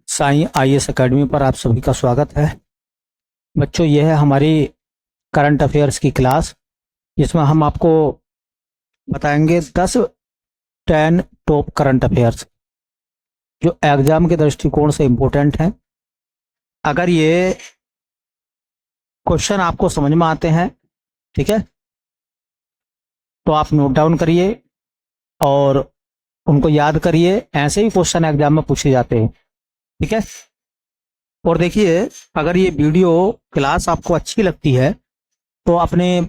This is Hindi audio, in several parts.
साईं आईएएस एकेडमी पर आप सभी का स्वागत है। बच्चों, यह है हमारी करंट अफेयर्स की क्लास, जिसमें हम आपको बताएंगे 10 टॉप करंट अफेयर्स जो एग्जाम के दृष्टिकोण से इम्पोर्टेंट हैं। अगर ये क्वेश्चन आपको समझ में आते हैं, ठीक है, तो आप नोट डाउन करिए और उनको याद करिए। ऐसे ही क्वेश्चन एग्जाम में पूछे जाते हैं, ठीक है। और देखिए, अगर ये वीडियो क्लास आपको अच्छी लगती है तो अपने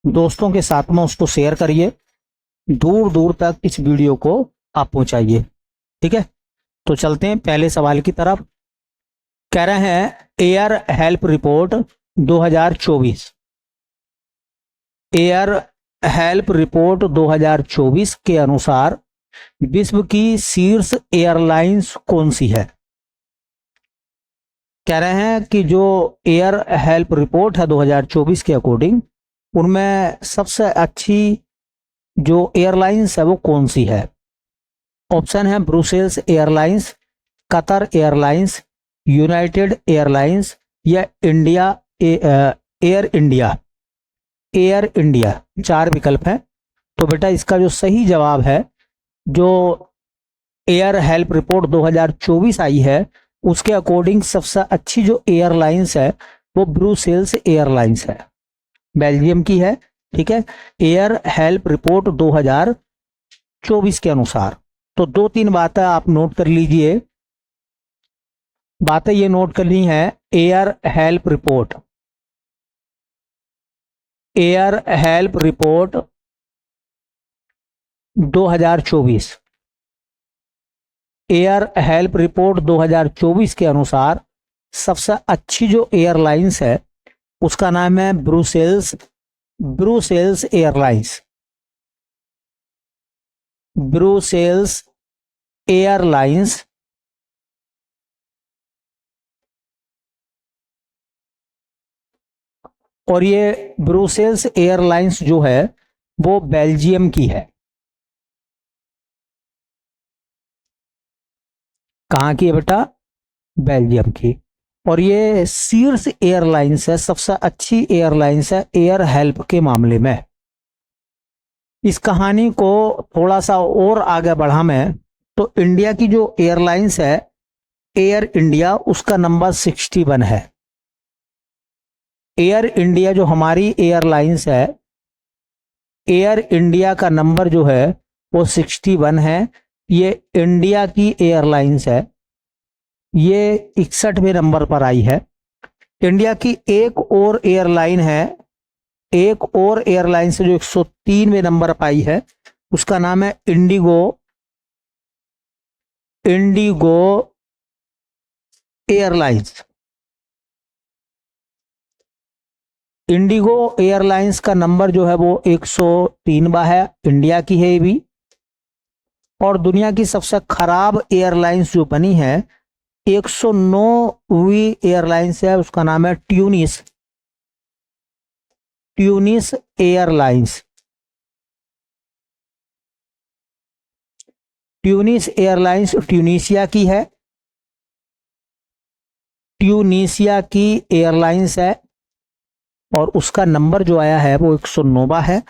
दोस्तों के साथ में उसको शेयर करिए, दूर दूर तक इस वीडियो को आप पहुंचाइए, ठीक है। तो चलते हैं पहले सवाल की तरफ। कह रहे हैं air help report 2024। Air help report 2024 के अनुसार विश्व की शीर्ष एयरलाइंस कौन सी है। कह रहे हैं कि जो एयर हेल्प रिपोर्ट है 2024 के अकॉर्डिंग, उनमें सबसे अच्छी जो एयरलाइंस है वो कौन सी है। ऑप्शन है Brussels Airlines, Qatar Airlines, United Airlines या India Air India. Air India, 4 विकल्प हैं। तो बेटा इसका जो सही जवाब है, जो एयर हेल्प रिपोर्ट 2024 आई है उसके अकॉर्डिंग सबसे अच्छी जो एयरलाइंस है वो ब्रुसेल्स एयरलाइंस है, बेल्जियम की है, ठीक है। एयर हेल्प रिपोर्ट 2024 के अनुसार। तो 2-3 बातें आप नोट कर लीजिए। बातें ये नोट करनी है, air help report, air help report 2024, air help report 2024 के अनुसार सबसे अच्छी जो एयरलाइंस है उसका नाम है ब्रुसेल्स एयरलाइंस, ब्रुसेल्स एयरलाइंस। और ये ब्रुसेल्स एयरलाइंस जो है वो बेल्जियम की है। कहाँ की है बेटा? बेल्जियम की। और ये शीर्ष एयरलाइंस है, सबसे अच्छी एयरलाइंस है एयर हेल्प के मामले में। इस कहानी को थोड़ा सा और आगे बढ़ा मैं तो इंडिया की जो एयरलाइंस है एयर इंडिया, उसका नंबर 61 है। एयर इंडिया जो हमारी एयरलाइंस है, एयर इंडिया का नंबर जो है वो 61 है। ये इंडिया की एयरलाइंस है, ये 61वें नंबर पर आई है। इंडिया की एक और एयरलाइन है, एक और एयरलाइन से जो 103वें नंबर पर आई है, उसका नाम है Indigo, Indigo airlines. Indigo airlines का नंबर जो है वो 103वां है, इंडिया की है ये भी। और दुनिया की सबसे खराब एयरलाइंस जो बनी है 109वीं एयरलाइंस है, उसका नाम है Tunis, Tunis airlines. Tunis airlines Tunisia की है, ट्यूनिसिया की एयरलाइंस है और उसका नंबर जो आया है वो 109वां है।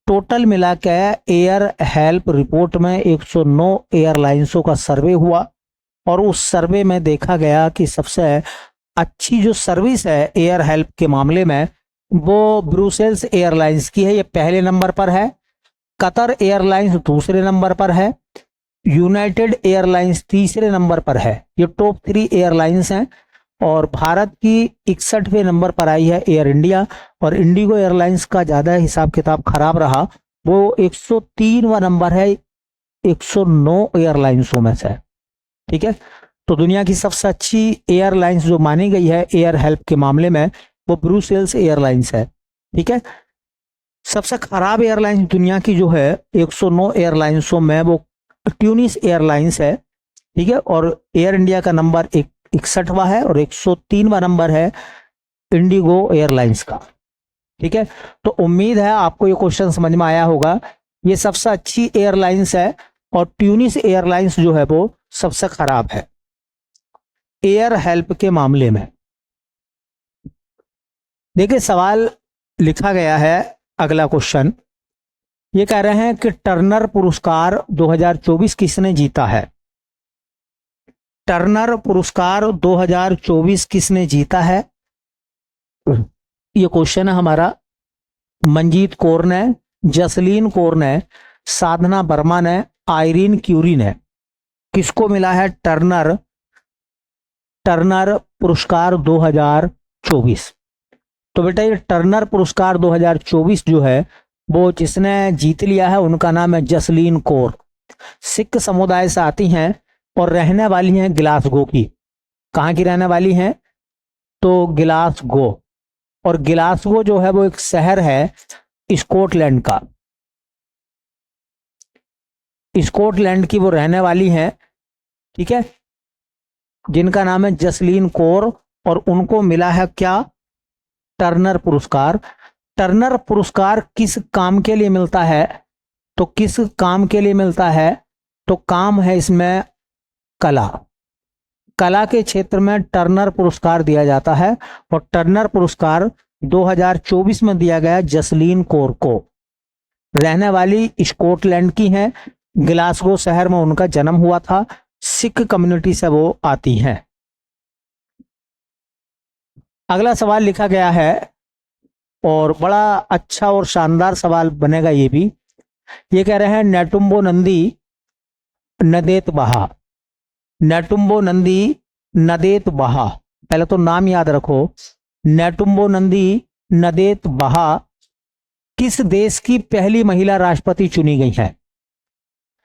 टोटल मिला के एयर हेल्प रिपोर्ट में 109 एयरलाइंसों का सर्वे हुआ और उस सर्वे में देखा गया कि सबसे अच्छी जो सर्विस है एयर हेल्प के मामले में वो ब्रुसेल्स एयरलाइंस की है, ये पहले नंबर पर है। कतर एयरलाइंस दूसरे नंबर पर है, यूनाइटेड एयरलाइंस तीसरे नंबर पर है। ये टॉप 3 एयरलाइंस हैं। और भारत की 61वें नंबर पर आई है एयर इंडिया। और इंडिगो एयरलाइंस का ज्यादा हिसाब किताब खराब रहा, वो 103वां नंबर है 109 एयरलाइंसों में से, ठीक है। तो दुनिया की सबसे अच्छी एयरलाइंस जो मानी गई है एयर हेल्प के मामले में वो ब्रुसेल्स एयरलाइंस है, ठीक है। सबसे खराब एयरलाइंस दुनिया की जो है 109 एयरलाइंसों में वो ट्यूनिस एयरलाइंस है, ठीक है। और एयर इंडिया का नंबर 61वां है और 103वां नंबर है इंडिगो एयरलाइंस का, ठीक है। तो उम्मीद है आपको ये क्वेश्चन समझ में आया होगा। ये सबसे अच्छी एयरलाइंस है और ट्यूनिस एयरलाइंस जो है वो सबसे खराब है। एयर हेल्प के मामले में। देखिए सवाल लिखा गया है, अगला क्वेश्चन ये कह रहे हैं कि टर्नर पुरस्कार 2024 किसने जीता है। टर्नर पुरस्कार 2024 किसने जीता है, ये क्वेश्चन है हमारा। मंजीत कौर ने, जसलीन कौर ने, साधना वर्मा ने, आयरीन क्यूरी ने, किसको मिला है टर्नर पुरस्कार 2024। तो बेटा ये टर्नर पुरस्कार 2024 जो है वो जिसने जीत लिया है उनका नाम है जसलीन कौर। सिख समुदाय से आती हैं और रहने वाली हैं ग्लासगो की। कहाँ की रहने वाली हैं, तो ग्लासगो। और ग्लासगो जो है वो एक शहर है स्कॉटलैंड का, स्कॉटलैंड की वो रहने वाली हैं, ठीक है, जिनका नाम है जसलीन कौर। और उनको मिला है क्या, टर्नर पुरस्कार। टर्नर पुरस्कार किस काम के लिए मिलता है, तो किस काम के लिए मिलता है, तो काम है इसमें कला, कला के क्षेत्र में टर्नर पुरस्कार दिया जाता है। और टर्नर पुरस्कार 2024 में दिया गया जसलीन कौर को। रहने वाली स्कॉटलैंड की हैं, ग्लासगो शहर में उनका जन्म हुआ था, सिख कम्युनिटी से वो आती हैं। अगला सवाल लिखा गया है और बड़ा अच्छा और शानदार सवाल बनेगा ये भी। ये कह रहे हैं नेटुम्बो नंदी नदेत बहा। नेटुम्बो नंदी नदेत बहा, पहले तो नाम याद रखो। नेटुम्बो नंदी नदेत बहा किस देश की पहली महिला राष्ट्रपति चुनी गई है।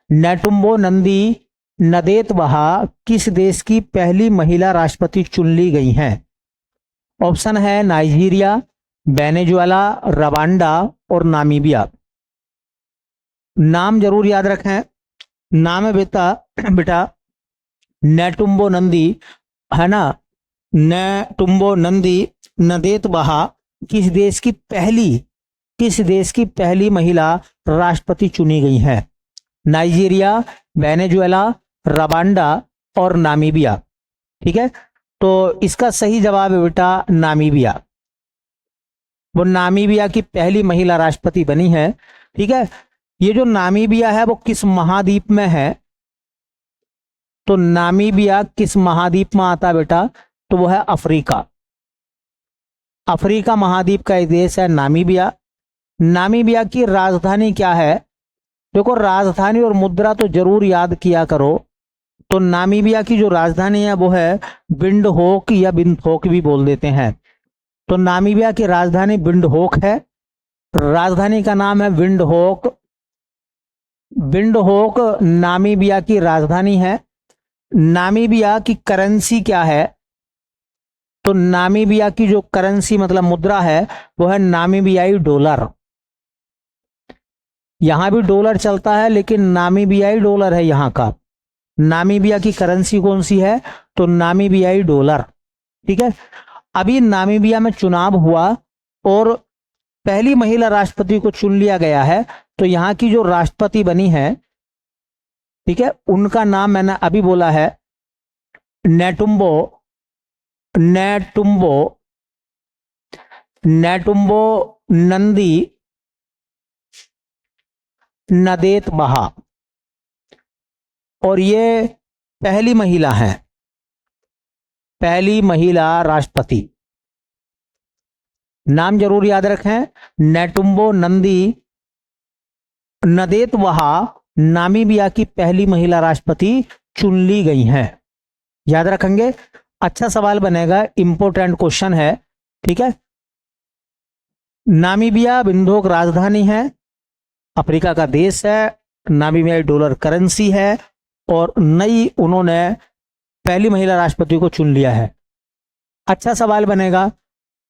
नेटुम्बो नंदी नदेत बहा किस देश की पहली महिला राष्ट्रपति चुन ली गई हैं। ऑप्शन है नाइजीरिया, वेनेजुएला, रवांडा और नामीबिया। नाम जरूर याद रखें। नाम है बेटा नेटुम्बो नंदी, है ना, नेटुम्बो नंदी नदेत बहा किस देश की पहली महिला राष्ट्रपति चुनी गई है। नाइजीरिया, वेनेजुएला, रवांडा और नामीबिया। ठीक है, तो इसका सही जवाब है बेटा नामीबिया। वो नामीबिया की पहली महिला राष्ट्रपति बनी है। ठीक है, ये जो नामीबिया है वो किस महाद्वीप में है, तो नामीबिया किस महाद्वीप में आता है बेटा, तो वो है अफ्रीका। अफ्रीका महाद्वीप का एक देश है नामीबिया। नामीबिया की राजधानी क्या है, देखो राजधानी और मुद्रा तो जरूर याद किया करो। तो नामीबिया की जो राजधानी है वो है विंडहोक या विंडहोक भी बोल देते हैं। तो नामीबिया की राजधानी विंडहोक है, राजधानी का नाम है विंडहोक। विंडहोक नामीबिया की राजधानी है। नामीबिया की करेंसी क्या है, तो नामीबिया की जो करेंसी मतलब मुद्रा है वो है नामीबियाई डॉलर। यहां भी डॉलर चलता है लेकिन नामीबियाई डॉलर है यहां का। नामीबिया की करेंसी कौन सी है, तो नामीबियाई डॉलर। ठीक है, अभी नामीबिया में चुनाव हुआ और पहली महिला राष्ट्रपति को चुन लिया गया है। तो यहां की जो राष्ट्रपति बनी है, ठीक है, उनका नाम मैंने अभी बोला है नेटुम्बो नंदी नदेत बहा। और ये पहली महिला हैं, पहली महिला राष्ट्रपति। नाम जरूर याद रखें, नेटुम्बो नंदी नदेत बहा नामीबिया की पहली महिला राष्ट्रपति चुन ली गई हैं। याद रखेंगे, अच्छा सवाल बनेगा, इंपोर्टेंट क्वेश्चन है। ठीक है, नामीबिया विंडहोक राजधानी है, अफ्रीका का देश है, नामीबियाई डॉलर करेंसी है और नई उन्होंने पहली महिला राष्ट्रपति को चुन लिया है। अच्छा सवाल बनेगा,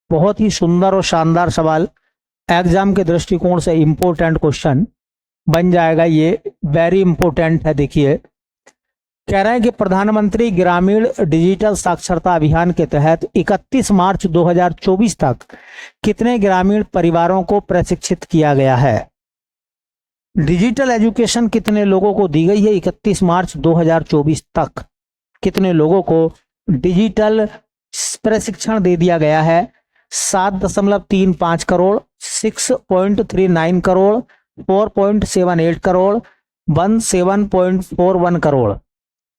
बहुत ही सुंदर और शानदार सवाल, एग्जाम के दृष्टिकोण से इंपोर्टेंट क्वेश्चन बन जाएगा ये, वेरी इंपोर्टेंट है। देखिए कह रहे हैं कि प्रधानमंत्री ग्रामीण डिजिटल साक्षरता अभियान के तहत 31 मार्च 2024 तक कितने ग्रामीण परिवारों को प्रशिक्षित किया गया है। डिजिटल एजुकेशन कितने लोगों को दी गई है 31 मार्च 2024 तक, कितने लोगों को डिजिटल प्रशिक्षण दे दिया गया है 7.35 करोड़, 6.39 करोड़, 4.78 करोड़, 17.41 करोड़।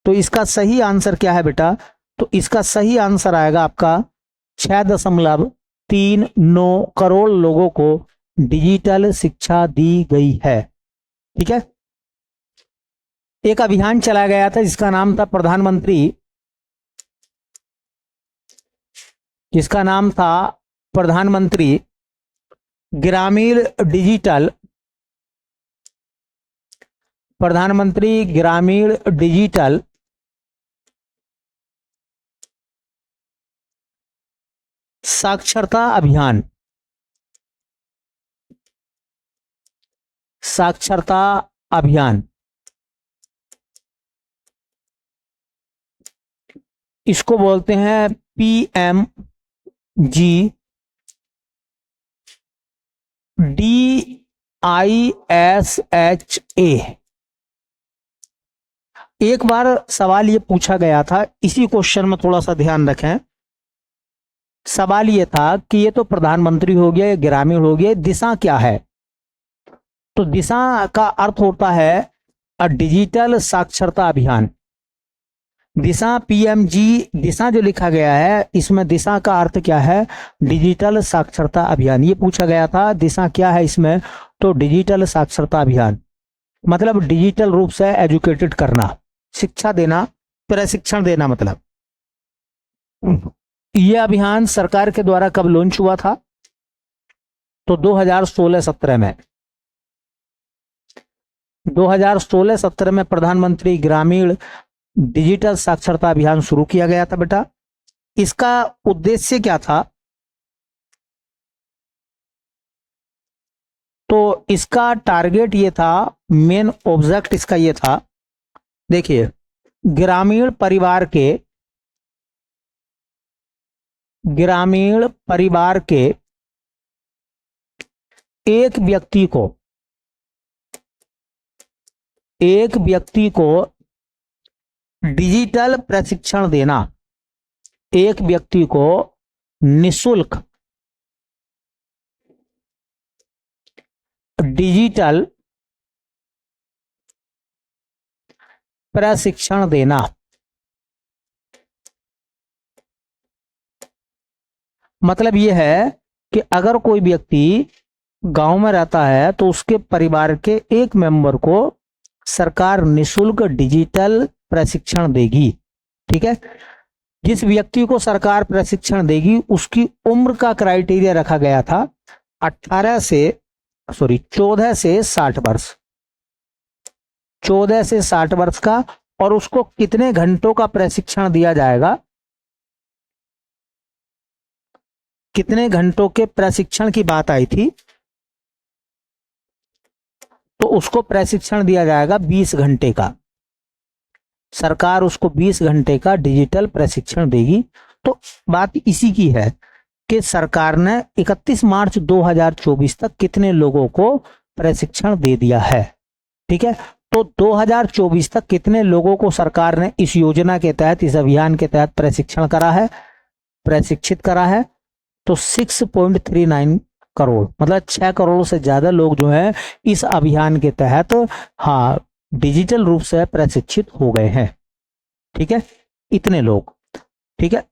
तो इसका सही आंसर क्या है बेटा? तो इसका सही आंसर आएगा आपका 6.39 करोड़ लोगों को डिजिटल शिक्षा दी गई है। ठीक है। एक अभियान चलाया गया था जिसका नाम था प्रधानमंत्री ग्रामीण डिजिटल साक्षरता अभियान। इसको बोलते हैं PMGDISHA। एक बार सवाल ये पूछा गया था, इसी क्वेश्चन में थोड़ा सा ध्यान रखें। सवाल ये था कि ये तो प्रधानमंत्री हो गया, ये ग्रामीण हो गया, दिशा क्या है? तो दिशा का अर्थ होता है डिजिटल साक्षरता अभियान। दिशा दिशा जो लिखा गया है, इसमें दिशा का अर्थ क्या है? डिजिटल साक्षरता अभियान। ये पूछा गया था दिशा क्या है इसमें, तो डिजिटल साक्षरता अभियान मतलब डिजिटल रूप से एजुकेटेड करना, शिक्षा देना, प्रशिक्षण देना। मतलब यह अभियान सरकार के द्वारा कब लॉन्च हुआ था? तो 2016-17 में। 2016-17 में प्रधानमंत्री ग्रामीण डिजिटल साक्षरता अभियान शुरू किया गया था बेटा। इसका उद्देश्य क्या था? तो इसका टारगेट ये था, मेन ऑब्जेक्ट इसका ये था, देखिए, ग्रामीण परिवार के एक व्यक्ति को डिजिटल प्रशिक्षण देना, एक व्यक्ति को निःशुल्क डिजिटल प्रशिक्षण देना। मतलब यह है कि अगर कोई व्यक्ति गांव में रहता है तो उसके परिवार के एक मेंबर को सरकार निःशुल्क डिजिटल प्रशिक्षण देगी। ठीक है। जिस व्यक्ति को सरकार प्रशिक्षण देगी उसकी उम्र का क्राइटेरिया रखा गया था 14 से 60 वर्ष, 14 से 60 वर्ष का। और उसको कितने घंटों का प्रशिक्षण दिया जाएगा? कितने घंटों के प्रशिक्षण की बात आई थी? तो उसको प्रशिक्षण दिया जाएगा 20 घंटे का। सरकार उसको 20 घंटे का डिजिटल प्रशिक्षण देगी। तो बात इसी की है कि सरकार ने 31 मार्च 2024 तक कितने लोगों को प्रशिक्षण दे दिया है। ठीक है। तो 2024 तक कितने लोगों को सरकार ने इस योजना के तहत, इस अभियान के तहत प्रशिक्षित करा है? तो 6.39 करोड़, मतलब 6 करोड़ से ज्यादा लोग जो हैं इस अभियान के तहत डिजिटल रूप से प्रशिक्षित हो गए हैं। ठीक है, इतने लोग। ठीक है।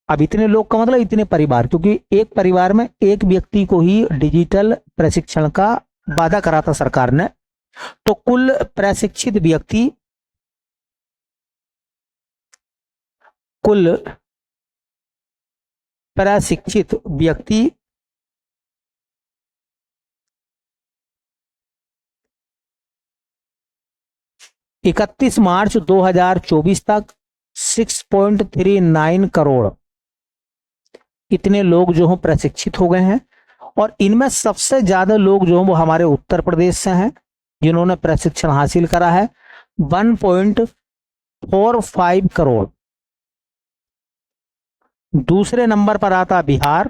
अब इतने लोग का मतलब इतने परिवार, क्योंकि एक परिवार में एक व्यक्ति को ही डिजिटल प्रशिक्षण का वादा करा था सरकार ने। तो कुल प्रशिक्षित व्यक्ति 31 मार्च 2024 तक 6.39 करोड़ इतने लोग जो हैं प्रशिक्षित हो गए हैं। और इनमें सबसे ज्यादा लोग जो हैं वो हमारे उत्तर प्रदेश से हैं जिन्होंने प्रशिक्षण हासिल करा है, 1.45 करोड़। दूसरे नंबर पर आता बिहार,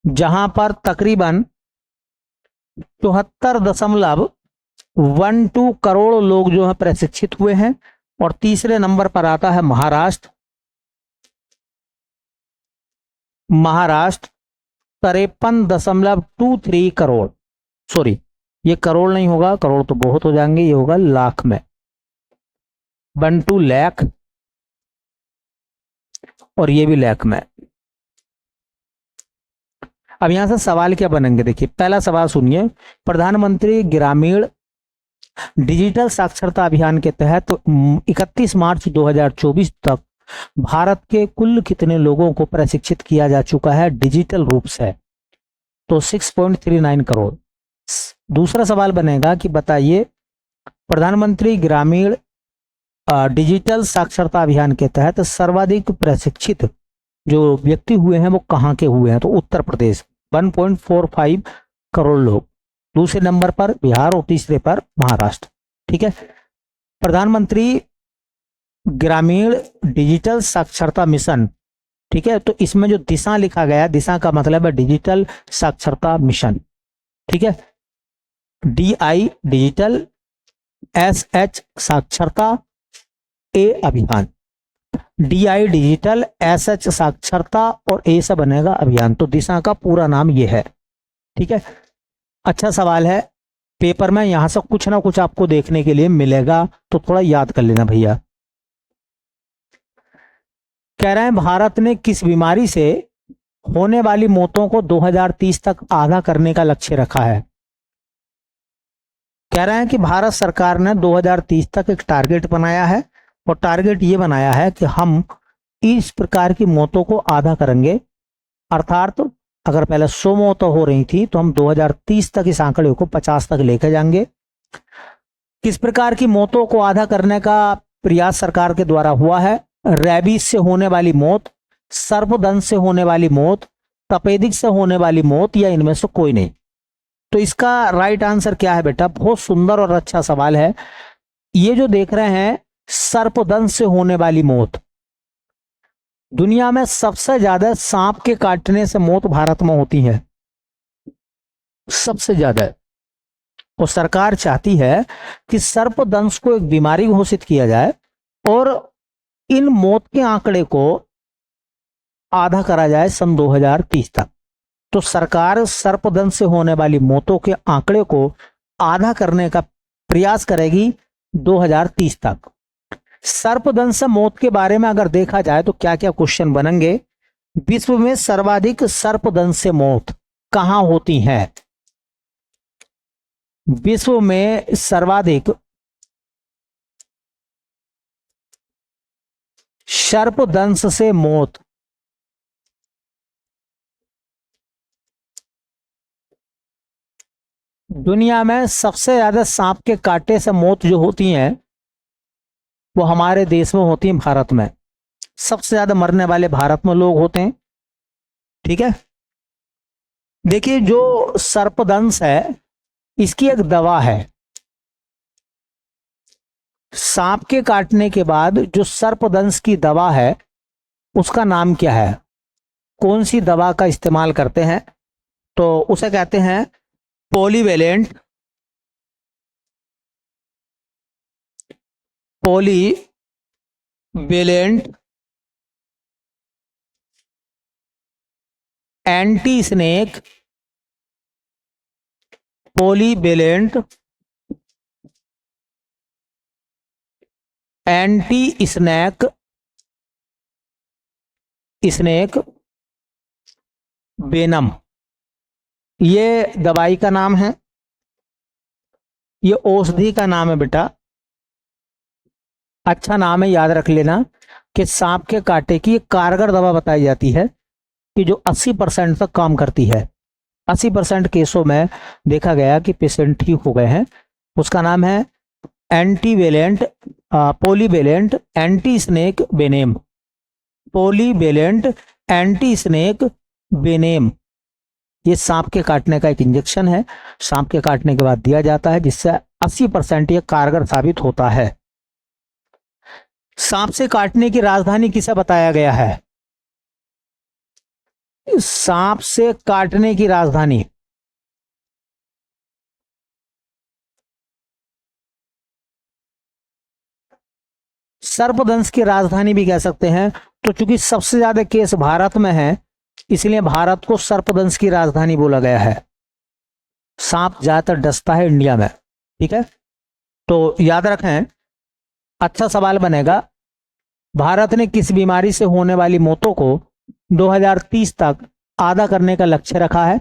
जहां पर तकरीबन 74.12 करोड़ लोग जो है प्रशिक्षित हुए हैं। और तीसरे नंबर पर आता है महाराष्ट्र, महाराष्ट्र 53.23 करोड़, सॉरी ये करोड़ नहीं होगा, करोड़ तो बहुत हो जाएंगे, ये होगा लाख में, 12 लाख, और ये भी लाख में। अब यहां से सवाल क्या बनेंगे, देखिए पहला सवाल सुनिए, प्रधानमंत्री ग्रामीण डिजिटल साक्षरता अभियान के तहत 31 मार्च 2024 तक भारत के कुल कितने लोगों को प्रशिक्षित किया जा चुका है डिजिटल रूप से, तो 6.39 करोड़। दूसरा सवाल बनेगा कि बताइए प्रधानमंत्री ग्रामीण डिजिटल साक्षरता अभियान के तहत सर्वाधिक प्रशिक्षित जो व्यक्ति हुए हैं वो कहाँ के हुए हैं, तो उत्तर प्रदेश 1.45 करोड़ लोग, दूसरे नंबर पर बिहार और तीसरे पर महाराष्ट्र। ठीक है, प्रधानमंत्री ग्रामीण डिजिटल साक्षरता मिशन, ठीक है, तो इसमें जो दिशा लिखा गया, दिशा का मतलब है डिजिटल साक्षरता मिशन, ठीक है, DI डिजिटल, SH साक्षरता, A अभियान, DI डिजिटल, SH साक्षरता और A से बनेगा अभियान, तो दिशा का पूरा नाम ये है। ठीक है, अच्छा सवाल है, पेपर में यहां से कुछ ना कुछ आपको देखने के लिए मिलेगा, तो थोड़ा याद कर लेना भैया। कह रहे हैं भारत ने किस बीमारी से होने वाली मौतों को 2030 तक आधा करने का लक्ष्य रखा है। कह रहे हैं कि भारत सरकार ने 2030 तक एक टारगेट बनाया है, और टारगेट ये बनाया है कि हम इस प्रकार की मौतों को आधा करेंगे, अर्थात अगर पहले 100 मौतें हो रही थी तो हम 2030 तक इस आंकड़े को 50 तक लेकर जाएंगे। किस प्रकार की मौतों को आधा करने का प्रयास सरकार के द्वारा हुआ है, रेबीज से होने वाली मौत, सर्पदंश से होने वाली मौत, तपेदिक से होने वाली मौत, या इनमें से कोई नहीं। तो इसका राइट आंसर क्या है बेटा, बहुत सुंदर और अच्छा सवाल है। ये जो देख रहे हैं सर्पदंश से होने वाली मौत, दुनिया में सबसे ज्यादा सांप के काटने से मौत भारत में होती है, सबसे ज्यादा। और सरकार चाहती है कि सर्पदंश को एक बीमारी घोषित किया जाए और इन मौत के आंकड़े को आधा करा जाए सन 2030 तक। तो सरकार सर्पदंश से होने वाली मौतों के आंकड़े को आधा करने का प्रयास करेगी 2030 तक। सर्पदंश से मौत के बारे में अगर देखा जाए तो क्या क्या क्वेश्चन बनेंगे, विश्व में सर्वाधिक सर्पदंश से मौत कहां होती है, विश्व में सर्वाधिक सर्पदंश से मौत दुनिया में सबसे ज्यादा सांप के कांटे से मौत जो होती हैं वो हमारे देश में होती है, भारत में। सबसे ज्यादा मरने वाले भारत में लोग होते हैं। ठीक है, देखिए जो सर्पदंश है इसकी एक दवा है, सांप के काटने के बाद जो सर्पदंश की दवा है उसका नाम क्या है, कौन सी दवा का इस्तेमाल करते हैं, तो उसे कहते हैं polyvalent anti snake, polyvalent anti snake venom, ये दवाई का नाम है, ये औषधि का नाम है बेटा। अच्छा नाम है, याद रख लेना कि सांप के कांटे की एक कारगर दवा बताई जाती है कि जो 80% तक काम करती है। 80% केसों में देखा गया कि पेशेंट ठीक हो गए हैं। उसका नाम है antivalent polyvalent anti snake venom, polyvalent anti snake venom. ये सांप के काटने का एक इंजेक्शन है, सांप के काटने के बाद दिया जाता है, जिससे 80% ये कारगर साबित होता है। सांप से काटने की राजधानी किसे बताया गया है, सांप से काटने की राजधानी सर्पदंश की राजधानी भी कह सकते हैं। तो चूंकि सबसे ज्यादा केस भारत में है इसलिए भारत को सर्पदंश की राजधानी बोला गया है। सांप ज्यादातर डसता है इंडिया में, ठीक है, तो याद रखें। अच्छा सवाल बनेगा, भारत ने किस बीमारी से होने वाली मौतों को 2030 तक आधा करने का लक्ष्य रखा है?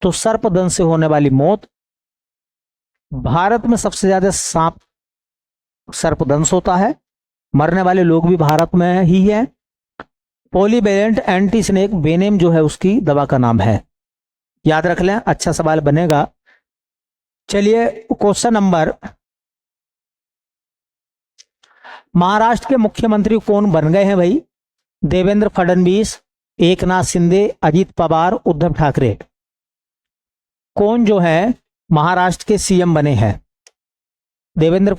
तो सर्पदंश से होने वाली मौत, भारत में सबसे ज्यादा सांप सर्पदंश होता है, मरने वाले लोग भी भारत में ही हैं। पॉलीवेलेंट एंटी स्नेक वेनेम जो है उसकी दवा का नाम है, याद रख लें, अच्छा सवाल बनेगा। चलिए क्वेश्चन नंबर, महाराष्ट्र के मुख्यमंत्री कौन बन गए हैं भाई? देवेंद्र फडणवीस, एकनाथ शिंदे, अजीत पवार, उद्धव ठाकरे। कौन जो है महाराष्ट्र के सीएम बने हैं? देवेंद्र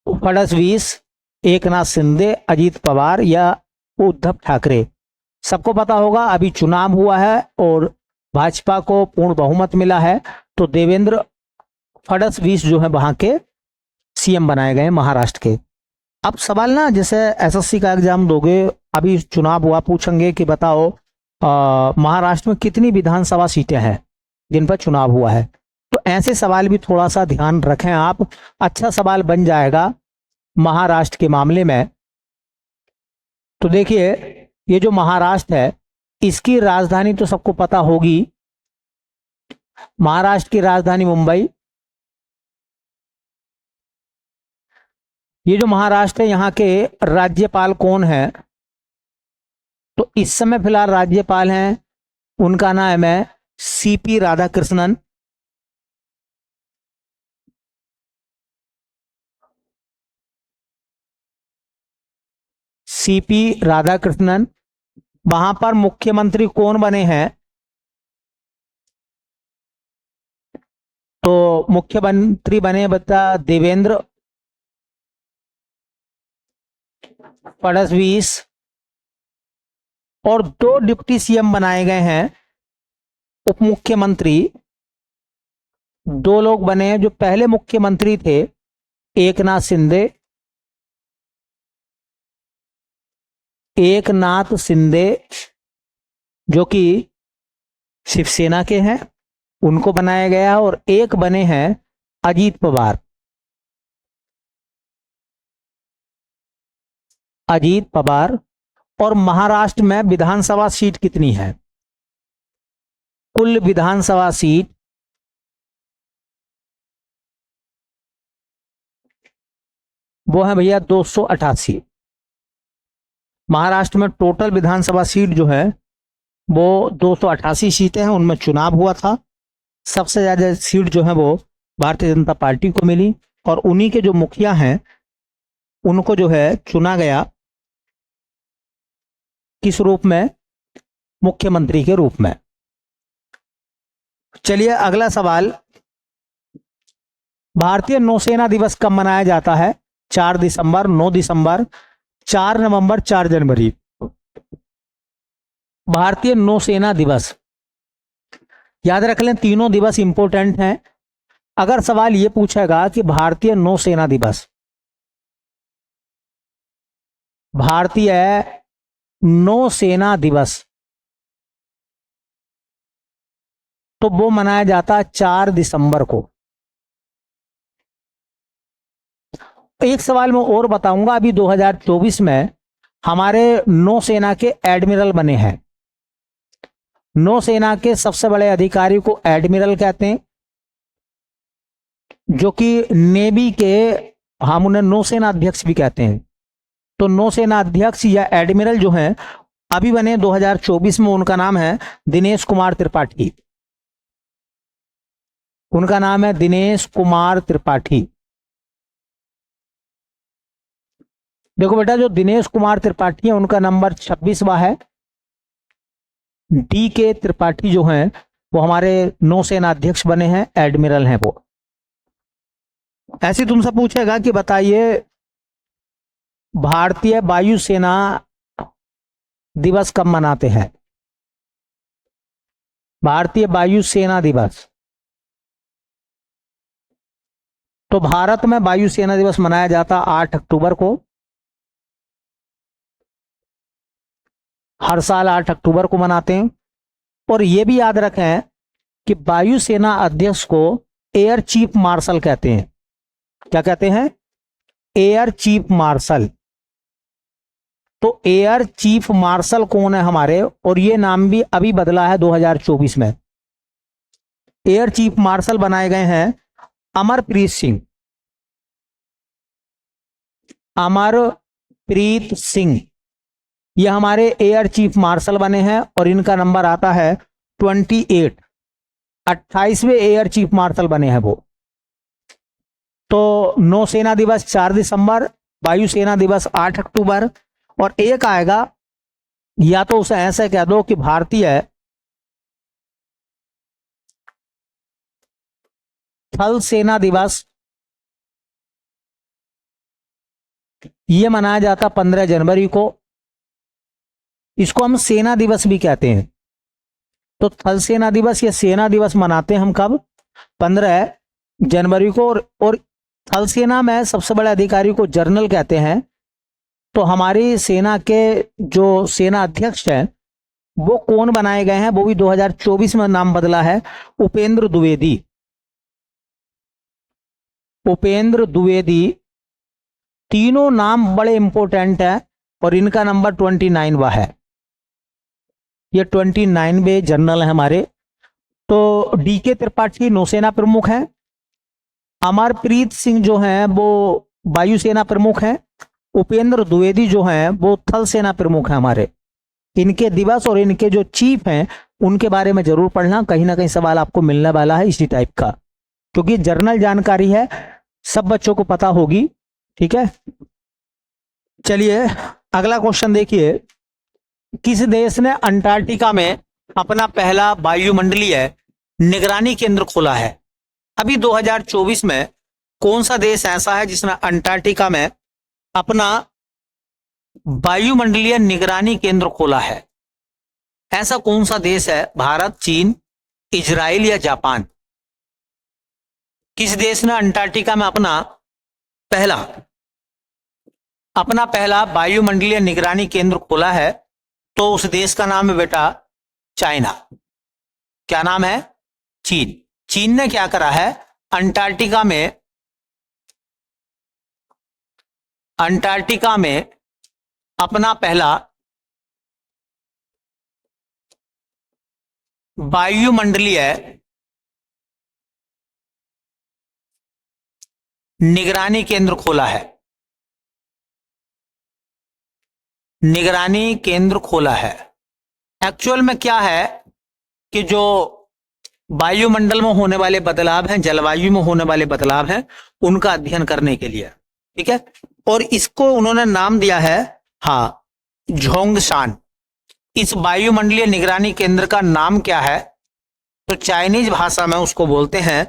फडणवीस, एकनाथ शिंदे, अजीत पवार या उद्धव ठाकरे? सबको पता होगा अभी चुनाव हुआ है और भाजपा को पूर्ण बहुमत मिला है, तो देवेंद्र फडणवीस जो है वहां के सीएम बनाए गए महाराष्ट्र के। अब सवाल ना, जैसे एसएससी का एग्जाम दोगे, अभी चुनाव हुआ, पूछेंगे कि बताओ महाराष्ट्र में कितनी विधानसभा सीटें हैं जिन पर चुनाव हुआ है, तो ऐसे सवाल भी थोड़ा सा ध्यान रखें आप, अच्छा सवाल बन जाएगा महाराष्ट्र के मामले में। तो देखिए, ये जो महाराष्ट्र है इसकी राजधानी तो सबको पता होगी, महाराष्ट्र की राजधानी मुंबई। ये जो महाराष्ट्र है यहाँ के राज्यपाल कौन है? तो इस समय फिलहाल राज्यपाल हैं, उनका नाम है सीपी राधाकृष्णन। सीपी राधाकृष्णन। वहां पर मुख्यमंत्री कौन बने हैं? तो मुख्यमंत्री बने बता देवेंद्र फडणवीस, और दो डिप्टी सीएम बनाए गए हैं, उप मुख्यमंत्री। दो लोग बने हैं, जो पहले मुख्यमंत्री थे एकनाथ शिंदे, एकनाथ शिंदे जो कि शिवसेना के हैं, उनको बनाया गया, और एक बने हैं अजीत पवार। अजीत पवार। और महाराष्ट्र में विधानसभा सीट कितनी है? कुल विधानसभा सीट वो है भैया 288। महाराष्ट्र में टोटल विधानसभा सीट जो है वो 288 सीटें हैं, उनमें चुनाव हुआ था। सबसे ज्यादा सीट जो है वो भारतीय जनता पार्टी को मिली, और उन्हीं के जो मुखिया हैं उनको जो है चुना गया किस रूप में? मुख्यमंत्री के रूप में। चलिए अगला सवाल, भारतीय नौसेना दिवस कब मनाया जाता है? 4 दिसंबर, 9 दिसंबर, 4 नवंबर, 4 जनवरी। भारतीय नौसेना दिवस, याद रख लें, तीनों दिवस इंपॉर्टेंट हैं। अगर सवाल यह पूछेगा कि भारतीय नौसेना दिवस, भारतीय नौसेना दिवस, तो वो मनाया जाता है 4 दिसंबर को। एक सवाल मैं और बताऊंगा, अभी 2024 में हमारे नौसेना के एडमिरल बने हैं। नौसेना के सबसे बड़े अधिकारी को एडमिरल कहते हैं, जो कि नेवी के, हम उन्हें नौसेना अध्यक्ष भी कहते हैं। तो नौसेना अध्यक्ष या एडमिरल जो हैं अभी बने 2024 में, उनका नाम है दिनेश कुमार त्रिपाठी। उनका नाम है दिनेश कुमार त्रिपाठी। देखो बेटा, जो दिनेश कुमार त्रिपाठी है उनका नंबर 26वां है। डी के त्रिपाठी जो हैं वो हमारे नौसेना अध्यक्ष बने हैं, एडमिरल हैं वो। ऐसे तुमसे पूछेगा कि बताइए भारतीय वायुसेना दिवस कब मनाते हैं? भारतीय वायुसेना दिवस, तो भारत में वायुसेना दिवस मनाया जाता 8 अक्टूबर को। हर साल 8 अक्टूबर को मनाते हैं। और ये भी याद रखें कि वायुसेना अध्यक्ष को एयर चीफ मार्शल कहते हैं। क्या कहते हैं? Air chief marshal. तो एयर चीफ मार्शल कौन है हमारे, और ये नाम भी अभी बदला है 2024 में। एयर चीफ मार्शल बनाए गए हैं अमरप्रीत सिंह। अमरप्रीत सिंह ये हमारे एयर चीफ मार्शल बने हैं और इनका नंबर आता है 28। 28वें एयर चीफ मार्शल बने हैं वो। तो नौसेना दिवस 4 दिसंबर, वायुसेना दिवस 8 अक्टूबर, और एक आएगा, या तो उसे ऐसे कह दो कि भारतीय थल सेना दिवस। यह मनाया जाता 15 जनवरी को। इसको हम सेना दिवस भी कहते हैं। तो थल सेना दिवस या सेना दिवस मनाते हैं हम कब? 15 जनवरी को। और थल सेना में सबसे बड़े अधिकारी को जनरल कहते हैं। तो हमारी सेना के जो सेना अध्यक्ष हैं वो कौन बनाए गए हैं, वो भी 2024 में नाम बदला है, उपेंद्र द्विवेदी। उपेंद्र द्विवेदी। तीनों नाम बड़े इंपॉर्टेंट हैं और इनका नंबर 29वां है। ये 29वें जनरल है हमारे। तो डीके त्रिपाठी नौसेना प्रमुख हैं। अमरप्रीत सिंह जो हैं वो वायुसेना प्रमुख हैं। उपेंद्र द्विवेदी जो हैं वो थल सेना प्रमुख हैं हमारे। इनके दिवस और इनके जो चीफ हैं उनके बारे में जरूर पढ़ना, कहीं ना कहीं सवाल आपको मिलने वाला है इसी टाइप का, क्योंकि जनरल जानकारी है, सब बच्चों को पता होगी। ठीक है, चलिए अगला क्वेश्चन देखिए। किस देश ने अंटार्कटिका में अपना पहला वायुमंडलीय निगरानी केंद्र खोला है? अभी 2024 में कौन सा देश ऐसा है जिसने अंटार्कटिका में अपना वायुमंडलीय निगरानी केंद्र खोला है? ऐसा कौन सा देश है? भारत, चीन, इजराइल या जापान? किस देश ने अंटार्कटिका में अपना पहला वायुमंडलीय निगरानी केंद्र खोला है? तो उस देश का नाम है बेटा चाइना। क्या नाम है? चीन। चीन ने क्या करा है? अंटार्कटिका में अपना पहला वायुमंडलीय निगरानी केंद्र खोला है। निगरानी केंद्र खोला है। एक्चुअल में क्या है कि जो वायुमंडल में होने वाले बदलाव हैं, जलवायु में होने वाले बदलाव हैं, उनका अध्ययन करने के लिए। ठीक है, और इसको उन्होंने नाम दिया है झोंगशान। इस वायुमंडलीय निगरानी केंद्र का नाम क्या है? तो चाइनीज भाषा में उसको बोलते हैं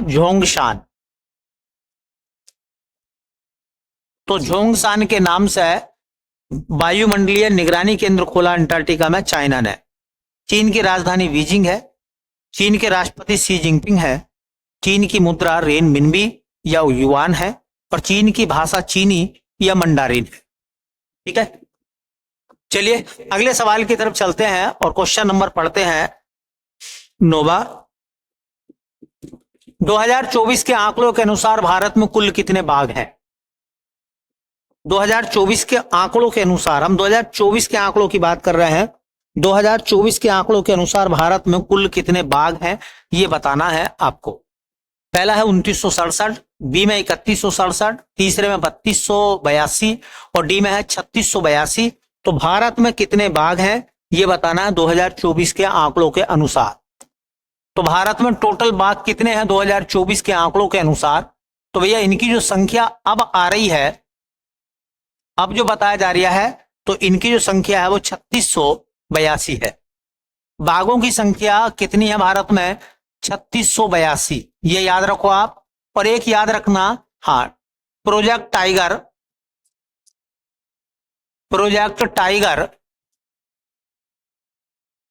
झोंगशान। तो झोंगशान के नाम से वायुमंडलीय निगरानी केंद्र खोला अंटार्कटिका में चाइना ने। चीन की राजधानी बीजिंग है। चीन के राष्ट्रपति शी जिनपिंग है। चीन की मुद्रा रेन मिनबी या युआन है और चीन की भाषा चीनी या मंडारिन है। ठीक है, चलिए अगले सवाल की तरफ चलते हैं और क्वेश्चन नंबर पढ़ते हैं। नोवा 2024 के आंकड़ों के अनुसार भारत में कुल कितने बाघ हैं? 2024 के आंकड़ों के अनुसार, हम 2024 के आंकड़ों की बात कर रहे हैं। 2024 के आंकड़ों के अनुसार भारत में कुल कितने बाघ हैं ये बताना है आपको। पहला है 2967, बी में 3167, तीसरे में 3282 और डी में है 3682। तो भारत में कितने बाघ हैं ये बताना है 2024 के आंकड़ों के अनुसार। तो भारत में टोटल बाघ कितने हैं 2024 के आंकड़ों के अनुसार? तो भैया इनकी जो संख्या अब आ रही है, अब जो बताया जा रहा है, तो इनकी जो संख्या है वो 3682 है। बाघों की संख्या कितनी है भारत में? 3682। ये याद रखो आप। और एक याद रखना, प्रोजेक्ट टाइगर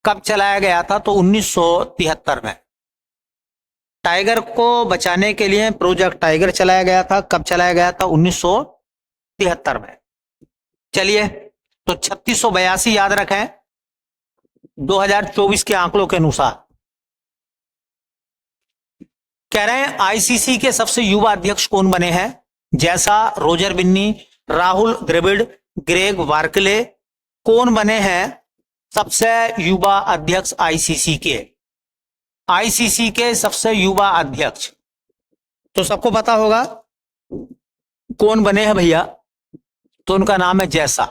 कब चलाया गया था? तो 1973 में। टाइगर को बचाने के लिए प्रोजेक्ट टाइगर चलाया गया था। कब चलाया गया था? 1973 में। चलिए तो 3682 याद रखें 2024 के आंकड़ों के अनुसार। कह रहे हैं आईसीसी के सबसे युवा अध्यक्ष कौन बने हैं? जैसा, रोजर बिन्नी, राहुल द्रविड़, ग्रेग बार्कले, कौन बने हैं सबसे युवा अध्यक्ष आईसीसी के? आईसीसी के सबसे युवा अध्यक्ष तो सबको पता होगा कौन बने हैं भैया, तो उनका नाम है जैसा।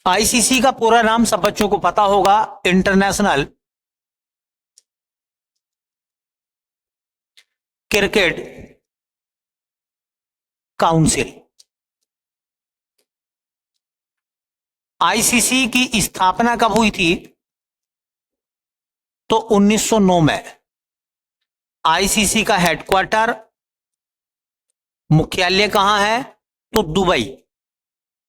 आईसीसी का पूरा नाम सब बच्चों को पता होगा, इंटरनेशनल क्रिकेट काउंसिल। आईसीसी की स्थापना कब हुई थी? तो 1909 में। आईसीसी का हेडक्वार्टर, मुख्यालय कहां है? तो दुबई।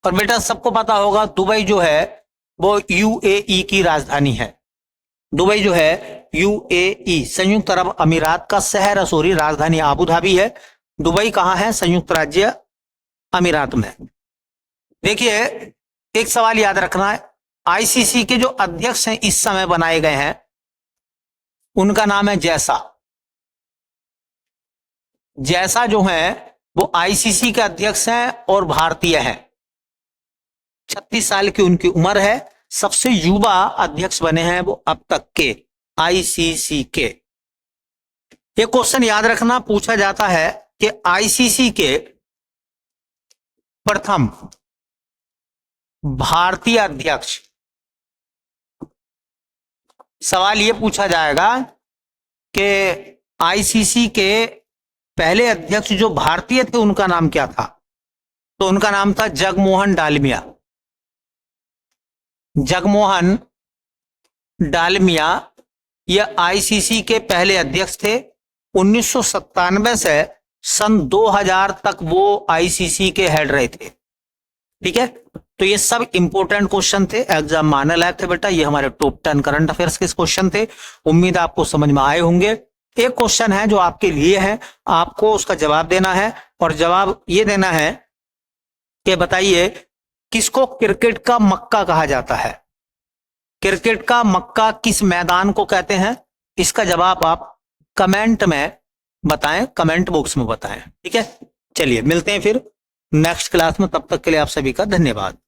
और बेटा सबको पता होगा दुबई जो है वो यूएई की राजधानी है। दुबई जो है यूएई, संयुक्त अरब अमीरात का शहर, सॉरी राजधानी आबू धाबी है। दुबई कहां है? संयुक्त राज्य अमीरात में। देखिए एक सवाल याद रखना है, आईसीसी के जो अध्यक्ष हैं इस समय बनाए गए हैं उनका नाम है जैसा। जैसा जो है वो आईसीसी के अध्यक्ष हैं और भारतीय हैं। 36 साल की उनकी उम्र है। सबसे युवा अध्यक्ष बने हैं वो अब तक के आईसीसी के। एक क्वेश्चन याद रखना, पूछा जाता है कि आईसीसी के प्रथम भारतीय अध्यक्ष, सवाल यह पूछा जाएगा कि आईसीसी के पहले अध्यक्ष जो भारतीय थे उनका नाम क्या था? तो उनका नाम था जगमोहन डालमिया। जगमोहन डालमिया यह आईसीसी के पहले अध्यक्ष थे। 1997 से सन 2000 तक वो आईसीसी के हेड रहे थे। ठीक है, तो ये सब इंपॉर्टेंट क्वेश्चन थे, एग्जाम में आने लायक थे बेटा। ये हमारे टॉप 10 करंट अफेयर्स के क्वेश्चन थे। उम्मीद है आपको समझ में आए होंगे। एक क्वेश्चन है जो आपके लिए है, आपको उसका जवाब देना है और जवाब ये देना है कि बताइए किसको क्रिकेट का मक्का कहा जाता है? क्रिकेट का मक्का किस मैदान को कहते हैं? इसका जवाब आप कमेंट में बताएं, कमेंट बॉक्स में बताएं। ठीक है, चलिए मिलते हैं फिर नेक्स्ट क्लास में। तब तक के लिए आप सभी का धन्यवाद।